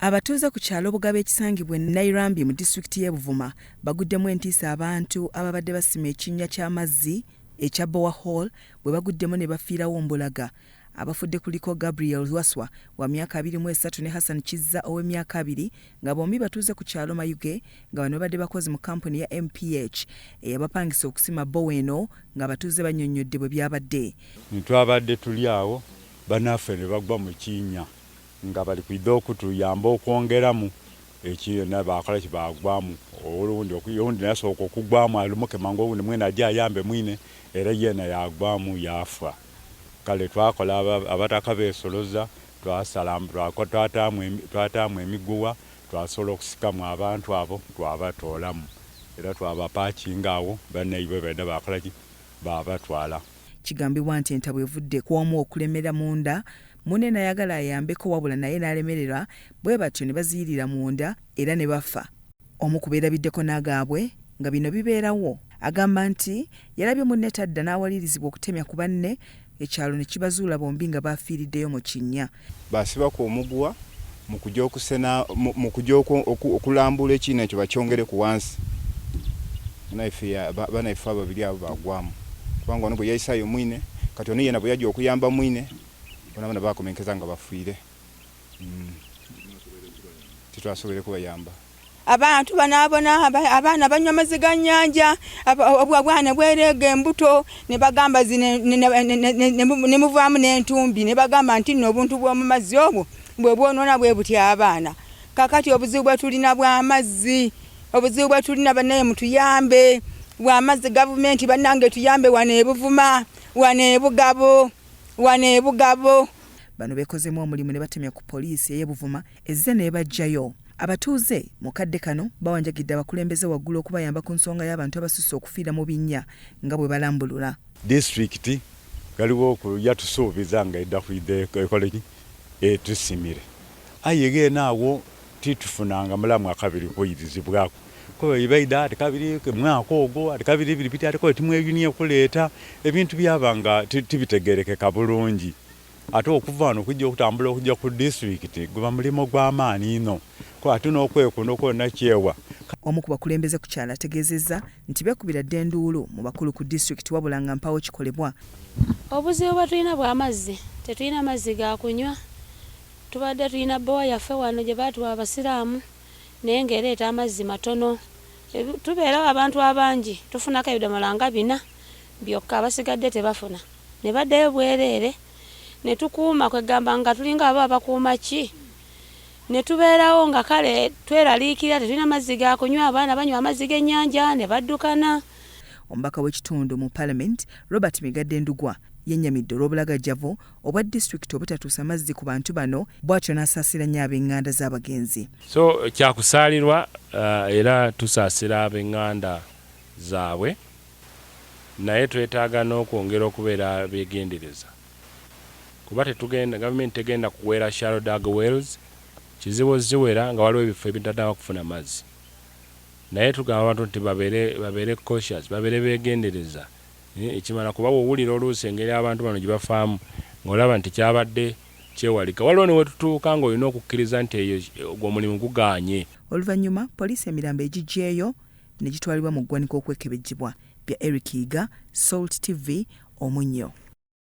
Abatuuze ku kyalo Bugaba ekisangibwa Nairambi mu disitulikiti y'e Buvuma baguddemu entiisa abantu ababadde basima ekinnya ky'amazzi ekya Borehole bwe baguddemu ne bafiirawo Mbulaga. Abafudde kuliko Gabriel Lwaswa wa myaka 23 ne Hassan Kizza ow'emyaka 2 nga bombi batuuze ku kyalo Mayuge nga bano badde bakozi mu kampuni ya MPH eyabapangisa okusima Boweno nga abatuuze bannyonnyodde bwe byabadde. Twabadde tuli awo banaffe ne bagwa mu kinnya nga bali kwidde okutuyamba okwongeramu ekiyona bakola kibagwamu olundi nasooka okugwamu alumuke mangu obundi mwene ajja ayambe mwine era yena yagwamu yafa. Kale twakola abataka beesoloza twataamu emiguwa twasobola okusikamu abantu abo twabatoolamu era twabapakinga awo bannaibwe badda bakola ki babatwala. Kigambibwa nti entabwe evudde ku omu okulemera munda munne nayagala ayambeko wabula naye n'alemererwa bwe batyo ne baziyirira munda era ne bafa. Omu ku beerabiddeko n'agaabwe nga bino bibeerawo agamba nti yalabye munne tadda n'awalirizibwa okutemya ku banne ekyalo ne kibazuula bombi nga bafiiriddeyo mu kinnya. Basibako omuguwa mu kujja okusena mu kujja okulambula ekiina ekyo bakyongere ku wansi. Banaife ababiri abo bagwamu kubanga ono bwe yayisayo mwine kati ono yena bwe yajja okuyamba mwine bona bakomenkeza nga bafiire. Titwasobole kubayamba. Abantu banabona abaana banywa amazzi ga nnyanja obwana bwerega embuto ne bagamba ne muvaamu n'entumbi ne bagamba nti nno obuntu bw'omu mazzi obwo bwe bwonona bwe butya abaana. Kakati obuzibu bwe tulina bw'amazzi, obuzibu bwe tulina bannaye mutuyambe bw'amazzi gavumenti bannange tuyambe wano e Buvuma wano e Bugabo wano e Bugabo. Bano bekozemu omulimu ne batemya ku poliisi ey'e Buvuma ezze ne bajjayo. Abatuuze mu kadde kano bawanjagidde abakulembeze waggulu okubayamba ku nsonga y'abantu abasusse okufiira mu binnya nga bwe balambulula. Disitulikiti galiwo yatusuubiza nga edda kuidde ekoleki etusimire aye naawo titufunanga mulamu akabiri kuyirizibwako ko ibaida ati kabiri mwaka ogwo ati kabiri bibiti ati ko timweyunie okuleeta ebintu byabanga tibitegerekeka bulungi ate okuva wano kujja okutambula okujja ku disitulikiti guba mulimo gw'amaani ino ko ate n'okwekuno kwonna kyewa. Omu ku bakulembeze ku kyalo ategeezezza nti beekubira dda enduulu mu bakulu ku disitulikiti wabula nga mpawo kikolebwa. Obuzibu bwe tulina bw'amazzi, tetulina mazzi ga kunywa. Tubadde tulina bbowa yaffe wano gye baatuwa abasiraamu naye ng'ereeta amazzi matono. Tubeerawo abantu abangi tufunako ebidomola nga 4 byokka abasigadde tebafuna. Ne baddeyo bwereere ne tukuuma kwegamba nga tulinga abo abakuuma ki. Ne tubeerawo nga kale tweraliikirira tetulina mazzi ga kunywa abaana banywa amazzi g'ennyanja ne baddukana. Omubaka w'ekitundu mu Parliament Robert Migadde Ndugwa yennyamidde olw'obulagajjavu obwa disitulikiti obutatuusa mazzi ku bantu bano bw'atyo n'asaasira nnyo ab'eŋŋanda z'abagenzi. So kyakusaalirwa era tusaasira ab'eŋŋanda zaabwe naye twetaaga n'okwongera okubeera beegendereza kuba gavumenti tegenda kuweera shallow dug wells kizibu ziwera nga waliwo ebifo ebitaddawa kufuna mazzi naye tugamba abantu nti babeere cautious babeere beegendereza ekimala kuba owulira oluusi engeri abantu bano gye bafaamu ng'olaba nti kyabadde kyewalika waliwo ne wetutuuka ng'olina okukkiriza nti eyo omulimu gugaanye. Oluvannyuma poliisi emirambo egiggyeeyo ne gitwalibwa mu ggwanika okwekebejjibwa. Bya Eric Iga, Salt TV, Omunnyo.